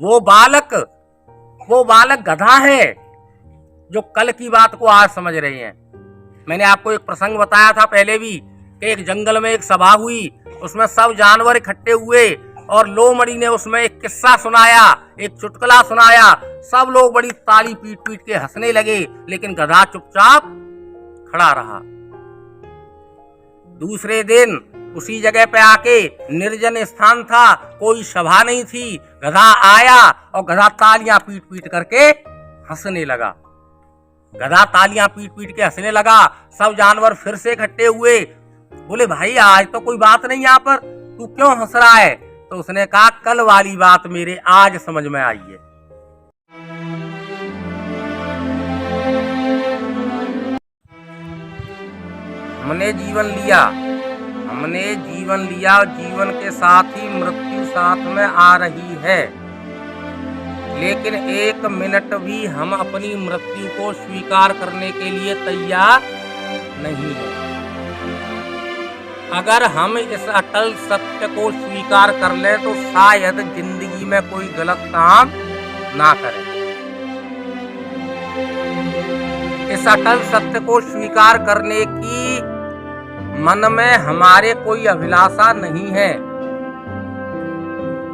वो बालक गधा है जो कल की बात को आज समझ रहे हैं। मैंने आपको एक प्रसंग बताया था पहले भी कि एक जंगल में एक सभा हुई, उसमें सब जानवर इकट्ठे हुए और लोमड़ी ने उसमें एक किस्सा सुनाया, एक चुटकुला सुनाया। सब लोग बड़ी ताली पीट पीट के हंसने लगे, लेकिन गधा चुपचाप खड़ा रहा। दूसरे दिन उसी जगह पे आके, निर्जन स्थान था, कोई सभा नहीं थी, गधा आया और गधा तालियां पीट पीट करके हंसने लगा। गधा तालियां पीट पीट के हंसने लगा। सब जानवर फिर से इकट्ठे हुए, बोले भाई आज तो कोई बात नहीं यहाँ पर, तू क्यों हंस रहा है? तो उसने कहा कल वाली बात मेरे आज समझ में आई है। हमने जीवन लिया और जीवन के साथ ही मृत्यु साथ में आ रही है, लेकिन एक मिनट भी हम अपनी मृत्यु को स्वीकार करने के लिए तैयार नहीं है। अगर हम इस अटल सत्य को स्वीकार कर लें तो शायद जिंदगी में कोई गलत काम ना करें। इस अटल सत्य को स्वीकार करने की मन में हमारे कोई अभिलाषा नहीं है।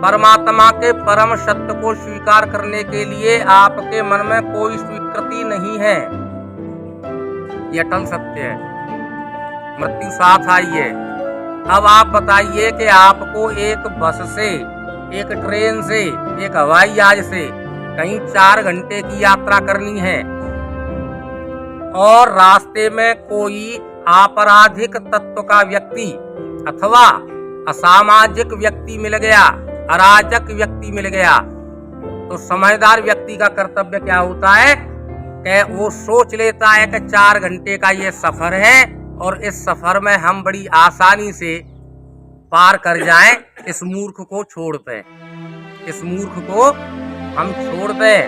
परमात्मा के परम सत्य को स्वीकार करने के लिए आपके मन में कोई स्वीकृति नहीं है। ये अटल सत्य है, मृत्यु साथ आई है। अब आप बताइए कि आपको एक बस से, एक ट्रेन से, एक हवाई जहाज से कहीं 4 घंटे की यात्रा करनी है और रास्ते में कोई आपराधिक तत्व का व्यक्ति अथवा असामाजिक व्यक्ति मिल गया, अराजक व्यक्ति मिल गया, तो समझदार व्यक्ति का कर्तव्य क्या होता है कि वो सोच लेता है कि 4 घंटे का ये सफर है और इस सफर में हम बड़ी आसानी से पार कर जाएं, इस मूर्ख को छोड़ दें, इस मूर्ख को हम छोड़ दें,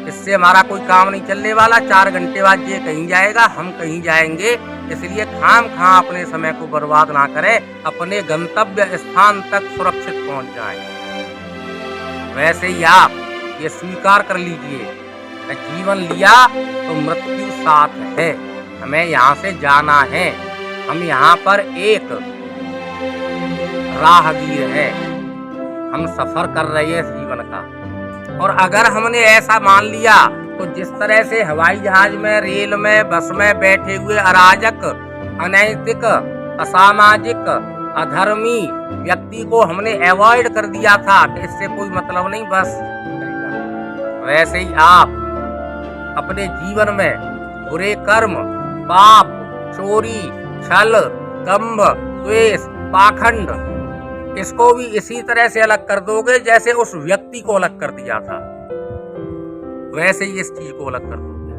इससे हमारा कोई काम नहीं चलने वाला। 4 घंटे बाद ये कहीं जाएगा, हम कहीं जाएंगे, इसलिए खाम अपने समय को बर्बाद ना करें, अपने गंतव्य स्थान तक सुरक्षित पहुंच जाएं। वैसे ही आप ये स्वीकार कर लीजिए, जीवन लिया तो मृत्यु साथ है, हमें यहाँ से जाना है, हम यहाँ पर एक राहगीर है, हम सफर कर रहे हैं जीवन का। और अगर हमने ऐसा मान लिया तो जिस तरह से हवाई जहाज में, रेल में, बस में बैठे हुए अराजक, अनैतिक, असामाजिक, अधर्मी व्यक्ति को हमने अवॉइड कर दिया था कि इससे कोई मतलब नहीं, बस वैसे ही आप अपने जीवन में बुरे कर्म, पाप, चोरी, छल, दंभ, द्वेष, पाखंड, इसको भी इसी तरह से अलग कर दोगे जैसे उस व्यक्ति को अलग कर दिया था, वैसे ही इस चीज को अलग कर दोगे।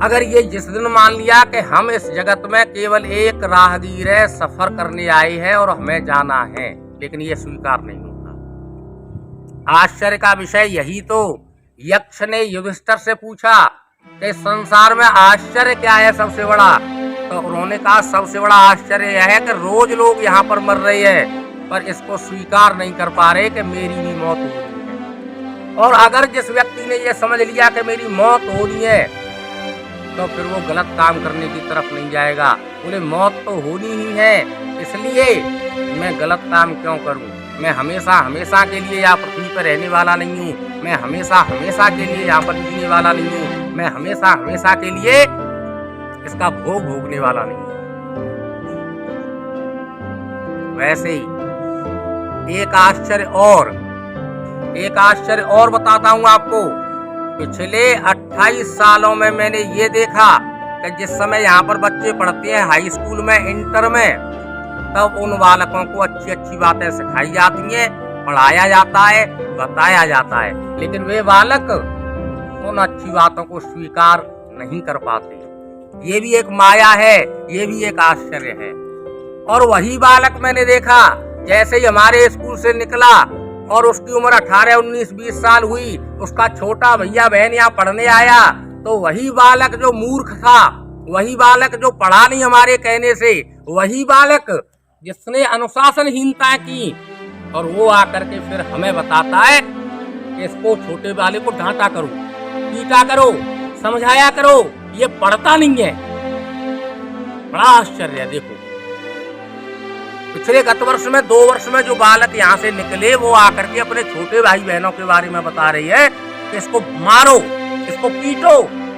अगर ये जिस दिन मान लिया कि हम इस जगत में केवल एक राहगीर है, सफर करने आए हैं और हमें जाना है, लेकिन ये स्वीकार नहीं होता। आश्चर्य का विषय यही तो यक्ष ने युधिष्ठिर से पूछा कि संसार में आश्चर्य क्या है सबसे बड़ा, तो उन्होंने कहा सबसे बड़ा आश्चर्य यह है कि रोज लोग यहाँ पर मर रहे हैं पर इसको स्वीकार नहीं कर पा रहे कि मेरी भी मौत होनी है। और अगर जिस व्यक्ति ने यह समझ लिया कि मेरी मौत होनी है तो फिर वो गलत काम करने की तरफ नहीं जाएगा। बोले मौत तो होनी ही है, इसलिए मैं गलत काम क्यों करूं, मैं हमेशा के लिए यहाँ पृथ्वी पर रहने वाला नहीं हूँ, मैं हमेशा के लिए यहाँ पर जीने वाला नहीं हूँ, मैं हमेशा के लिए इसका भोग भोगने वाला नहीं हूँ। वैसे ही एक आश्चर्य और बताता हूँ आपको। पिछले 28 सालों में मैंने ये देखा कि जिस समय यहाँ पर बच्चे पढ़ते हैं हाई स्कूल में, इंटर में, तब उन बालकों को अच्छी बातें सिखाई जाती हैं, पढ़ाया जाता है, बताया जाता है, लेकिन वे बालक उन अच्छी बातों को स्वीकार नहीं कर पाते। ये भी एक माया है, ये भी एक आश्चर्य है। और वही बालक मैंने देखा जैसे ही हमारे स्कूल से निकला और उसकी उम्र 18, 19, 20 साल हुई, उसका छोटा भैया बहन यहाँ पढ़ने आया, तो वही बालक जो मूर्ख था, वही बालक जो पढ़ा नहीं हमारे कहने से, वही बालक जिसने अनुशासनहीनता की, और वो आकर के फिर हमें बताता है कि इसको छोटे वाले को डांटा करो, पीटा करो, समझाया करो, ये पढ़ता नहीं है। बड़ा आश्चर्य है। देखो पिछले गत वर्ष में 2 वर्ष में जो बालक यहाँ से निकले वो आकर के अपने छोटे भाई बहनों के बारे में बता रही है कि इसको मारो, इसको पीटो,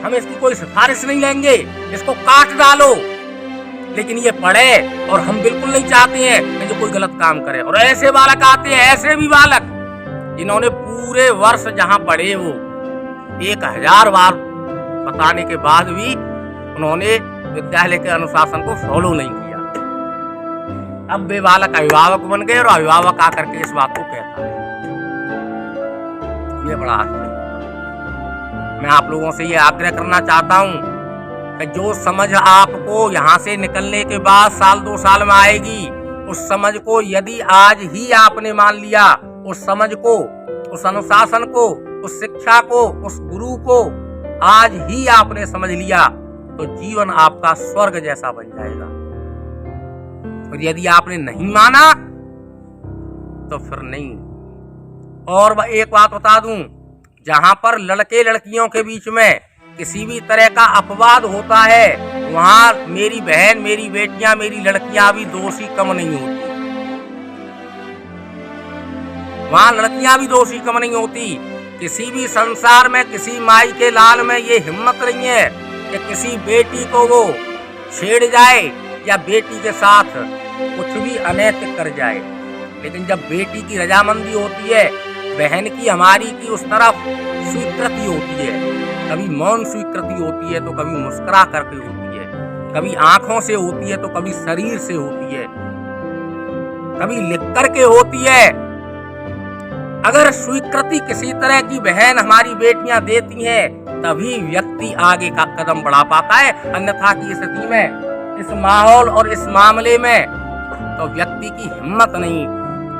हम इसकी कोई सिफारिश नहीं लेंगे, इसको काट डालो, लेकिन ये पढ़े और हम बिल्कुल नहीं चाहते हैं कि जो कोई गलत काम करे। और ऐसे बालक आते हैं, ऐसे भी बालक जिन्होंने पूरे वर्ष जहाँ पढ़े वो 1000 बार बताने के बाद भी उन्होंने विद्यालय के अनुशासन को फॉलो नहीं किया। अब वे बालक अभिभावक बन गए और अभिभावक आकर के इस बात को कहता है। ये बड़ा आश्चर्य। मैं आप लोगों से ये आग्रह करना चाहता हूँ कि जो समझ आपको यहाँ से निकलने के बाद 1-2 साल में आएगी, उस समझ को यदि आज ही आपने मान लिया, उस समझ को, उस अनुशासन को, उस शिक्षा को, उस गुरु को आज ही आपने समझ लिया तो जीवन आपका स्वर्ग जैसा बन जाएगा। और यदि आपने नहीं माना तो फिर नहीं। और एक बात बता दूं, जहां पर लड़के लड़कियों के बीच में किसी भी तरह का अपवाद होता है वहां मेरी बहन, मेरी बेटियां, मेरी लड़कियां भी दोषी कम नहीं होती। वहां लड़कियां भी दोषी कम नहीं होती। किसी भी संसार में किसी माई के लाल में ये हिम्मत नहीं है कि किसी बेटी को वो छेड़ जाए या बेटी के साथ कुछ भी अनैतिक कर जाए। लेकिन जब बेटी की रजामंदी होती है, बहन की, हमारी की उस तरफ स्वीकृति होती है, कभी मौन स्वीकृति होती है तो कभी मुस्कुरा करके होती है, कभी आंखों से होती है तो कभी शरीर से होती है, कभी लिख करके होती है। अगर स्वीकृति किसी तरह की बहन हमारी बेटियां देती हैं तभी व्यक्ति आगे का कदम बढ़ा पाता है। अन्यथा की स्थिति में, इस माहौल और इस मामले में तो व्यक्ति की हिम्मत नहीं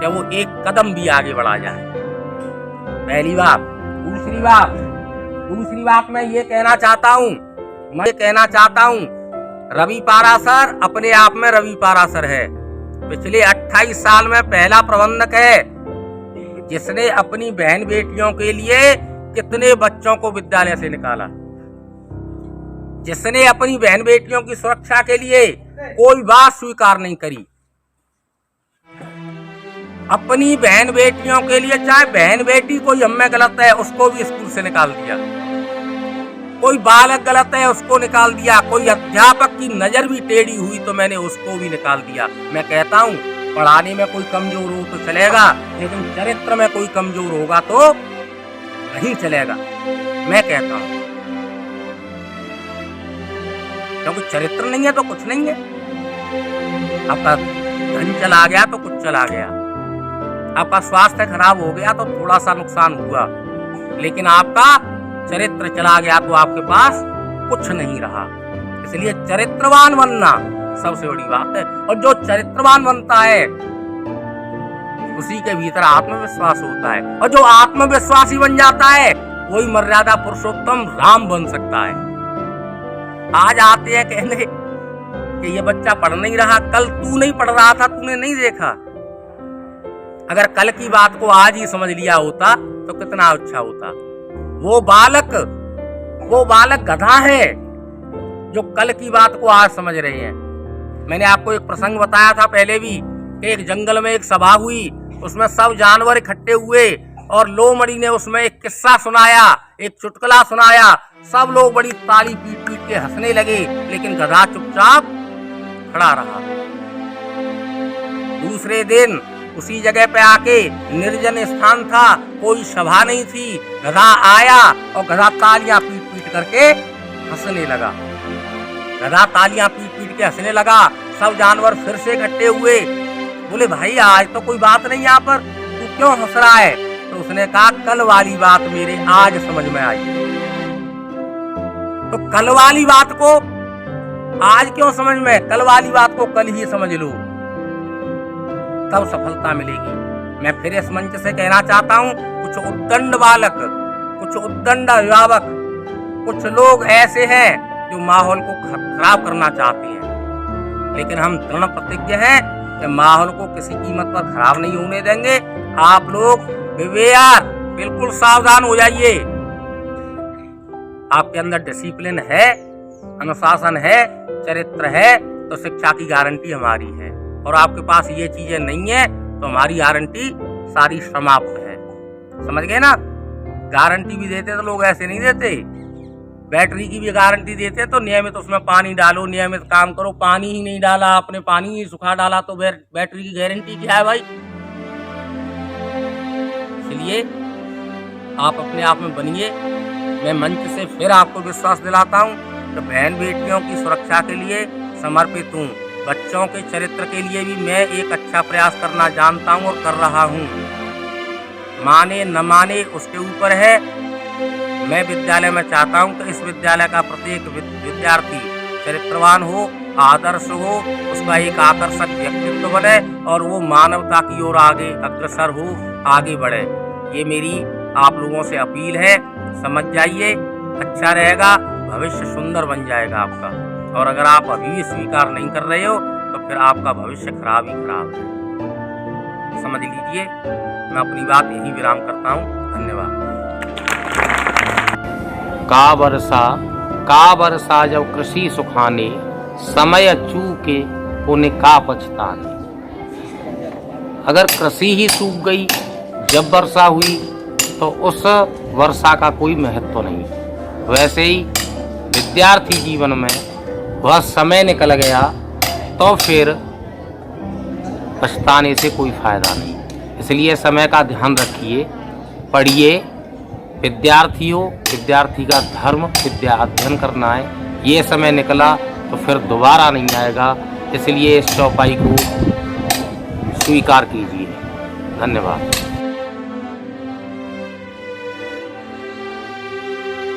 कि वो एक कदम भी आगे बढ़ा जाए। पहली बात। दूसरी बात मैं ये कहना चाहता हूँ, रवि पाराशर अपने आप में रवि पाराशर है। पिछले 28 साल में पहला प्रबंधक है जिसने अपनी बहन बेटियों के लिए कितने बच्चों को विद्यालय से निकाला, जिसने अपनी बहन बेटियों की सुरक्षा के लिए कोई बात स्वीकार नहीं करी। अपनी बहन बेटियों के लिए, चाहे बहन बेटी कोई हम में गलत है उसको भी स्कूल से निकाल दिया, कोई बालक गलत है उसको निकाल दिया, कोई अध्यापक की नजर भी टेढ़ी हुई तो मैंने उसको भी निकाल दिया। मैं कहता हूँ पढ़ाने में कोई कमजोर हो तो चलेगा, लेकिन चरित्र में कोई कमजोर होगा तो नहीं चलेगा। मैं कहता हूँ क्योंकि चरित्र नहीं है तो कुछ नहीं है। आपका धन चला गया तो कुछ चला गया, आपका स्वास्थ्य खराब हो गया तो थोड़ा सा नुकसान हुआ, लेकिन आपका चरित्र चला गया तो आपके पास कुछ नहीं रहा। इसलिए चरित्रवान बनना सबसे बड़ी बात है। और जो चरित्रवान बनता है उसी के भीतर आत्मविश्वास होता है, और जो आत्मविश्वासी बन जाता है वही मर्यादा पुरुषोत्तम राम बन सकता है। आज आते हैं कहने कि ये बच्चा पढ़ नहीं रहा, कल तू नहीं पढ़ रहा था, तूने नहीं देखा। अगर कल की बात को आज ही समझ लिया होता तो कितना अच्छा होता। वो बालक गधा है जो कल की बात को आज समझ रहे हैं। मैंने आपको एक प्रसंग बताया था पहले भी कि एक जंगल में एक सभा हुई, उसमें सब जानवर इकट्ठे हुए और लोमड़ी ने उसमें एक किस्सा सुनाया, एक चुटकुला सुनाया। सब लोग बड़ी ताली पीट पीट के हंसने लगे, लेकिन गधा चुपचाप खड़ा रहा। दूसरे दिन उसी जगह पे आके, निर्जन स्थान था, कोई सभा नहीं थी, गधा आया और गधा तालियां पीट पीट करके हंसने लगा। गधा तालियां पीट पीट के हंसने लगा। सब जानवर फिर से इकट्ठे हुए, बोले भाई आज तो कोई बात नहीं यहाँ पर, तू क्यों हंस रहा है? तो उसने कहा कल वाली बात मेरे आज समझ में आई। तो कल वाली बात को आज क्यों समझ में, कल वाली बात को कल ही समझ लो, तब सफलता मिलेगी। मैं फिर इस मंच से कहना चाहता हूँ, कुछ उद्दंड बालक, कुछ उद्दंड अभिभावक, कुछ लोग ऐसे हैं जो माहौल को खराब करना चाहते हैं, लेकिन हम दृढ़ प्रतिज्ञ हैं कि माहौल को किसी कीमत पर खराब नहीं होने देंगे। आप लोग बेवेयार बिल्कुल सावधान हो जाइए। आपके अंदर डिसिप्लिन है, अनुशासन है, चरित्र है, तो शिक्षा की गारंटी हमारी है। और आपके पास ये चीजें नहीं है तो हमारी गारंटी सारी समाप्त है। समझ गए ना? गारंटी भी देते तो लोग ऐसे नहीं देते। बैटरी की भी गारंटी देते तो नियमित उसमें पानी डालो, नियमित काम करो। पानी ही नहीं डाला आपने, पानी ही सुखा डाला तो बैटरी की गारंटी क्या है भाई? इसलिए आप अपने आप में बनिए। मैं मंच से फिर आपको विश्वास दिलाता हूँ कि बहन बेटियों की सुरक्षा के लिए समर्पित हूँ। बच्चों के चरित्र के लिए भी मैं एक अच्छा प्रयास करना जानता हूँ और कर रहा हूँ। माने न माने उसके ऊपर है। मैं विद्यालय में चाहता हूँ कि इस विद्यालय का प्रत्येक विद्यार्थी चरित्रवान हो, आदर्श हो, उसका एक आकर्षक व्यक्तित्व बने और वो मानवता की ओर आगे अग्रसर हो, आगे बढ़े। ये मेरी आप लोगों से अपील है। समझ जाइए, अच्छा रहेगा, भविष्य सुंदर बन जाएगा आपका। और अगर आप अभी भी स्वीकार नहीं कर रहे हो तो फिर आपका भविष्य खराब ही खराब है। समझ लीजिए। मैं अपनी बात यही विराम करता हूँ। धन्यवाद। का वर्षा जब कृषि सुखाने, समय चूके पुण्य का पछताने। अगर कृषि ही सूख गई जब वर्षा हुई तो उस वर्षा का कोई महत्व नहीं। वैसे ही विद्यार्थी जीवन में वह समय निकल गया तो फिर पछताने से कोई फायदा नहीं। इसलिए समय का ध्यान रखिए, पढ़िए। विद्यार्थी हो, विद्यार्थी का धर्म विद्या अध्ययन करना है। ये समय निकला तो फिर दोबारा नहीं आएगा। इसलिए इस चौपाई को स्वीकार कीजिए। धन्यवाद।